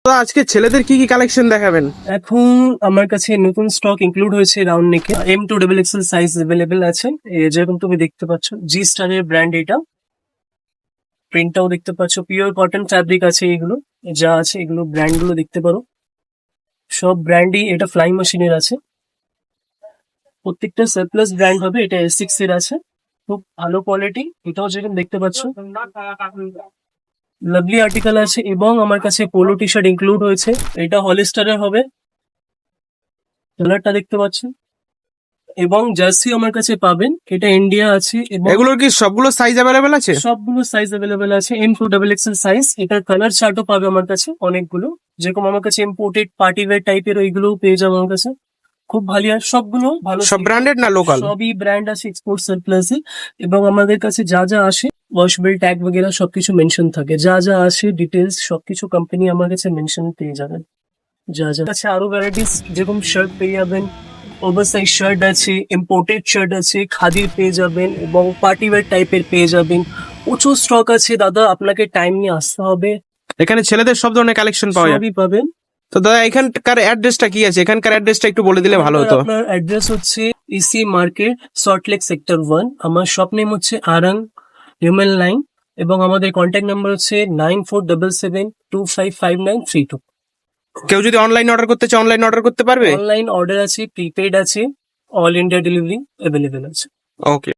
তো আজকে ছেলেদের কি কি কালেকশন দেখাবেন? এখন আমার কাছে নতুন স্টক ইনক্লুড হয়েছে রাউন্ড নেকে M2 XXL সাইজ अवेलेबल আছে। যেরকম তুমি দেখতে পাচ্ছ জি স্টারের ব্র্যান্ড, এটা প্রিন্টটাও দেখতে পাচ্ছ, পিওর কটন ফ্যাব্রিক আছে। এগুলো যা আছে এগুলো ব্র্যান্ড গুলো দেখতে পারো, সব ব্র্যান্ডই। এটা ফ্লাই মেশিনের আছে, প্রত্যেকটা সারপ্লাস ব্র্যান্ড হবে। এটা S6 এর আছে, খুব ভালো কোয়ালিটি। এটাও যেরকম দেখতে পাচ্ছ লাভলি আর্টিকেল আছে। এবং আমার কাছে পোলো টি শার্ট ইনক্লুড হয়েছে, এটা হলিস্টারের হবে, কালারটা দেখতে পাচ্ছেন। এবং জার্সি আমার কাছে পাবেন, এটা ইন্ডিয়া আছে। এবং এগুলোর কি সবগুলো সাইজ অ্যাভেলেবেল আছে? সবগুলো সাইজ অ্যাভেলেবেল আছে। M2 XXL সাইজ, এটার কালার চার্টও পাবে আমার কাছে অনেকগুলো। যেরকম আমার কাছে ইম্পোর্টেড পার্টি ওয়্যার টাইপের ওইগুলোও পেয়ে যাবে আমার কাছে, খুব ভালো। আর সবগুলো ভালো, সব ব্র্যান্ডেড না লোকাল? সবই ব্র্যান্ড আছে, এক্সপোর্ট সারপ্লাসে। এবং আমাদের কাছে যা যা আসে ওয়াশেবল ট্যাগ বগেরা সবকিছু মেনশন থাকে, যা যা আসে ডিটেলস সবকিছু কোম্পানি আমার কাছে মেনশন পেয়ে যাবেন। যা যা আছে আরো ভ্যারাইটিস, যেরকম শার্ট পেয়ে যাবেন, ওভার সাইজ শার্ট আছে, ইম্পোর্টেড শার্ট আছে, খাদির পেয়ে যাবেন এবং পার্টি ওয়্যার টাইপের পেয়ে যাবেন। প্রচুর স্টক আছে দাদা, আপনাকে টাইম নিয়ে আসতে হবে, এখানে ছেলেদের সব ধরনের কালেকশন পাওয়া যায়। সবই পাবেন। তো দাদা এখানকার অ্যাড্রেসটা কি আছে? এখানকার অ্যাড্রেসটা একটু বলে দিলে ভালো হতো। আপনার অ্যাড্রেস হচ্ছে ইসি মার্কেট, সল্টলেক সেক্টর 1। আমার শপ নেম হচ্ছে আরাং হিউম্যান লাইন। এবং আমাদের কন্ট্যাক্ট নাম্বার হচ্ছে 9477255932। কেউ যদি অনলাইন অর্ডার করতে চায় অনলাইন অর্ডার করতে পারবে? অনলাইন অর্ডার আছে, প্রিপেড আছে, অল ইন্ডিয়া ডেলিভারি অ্যাভেলেবেল আছে। ওকে।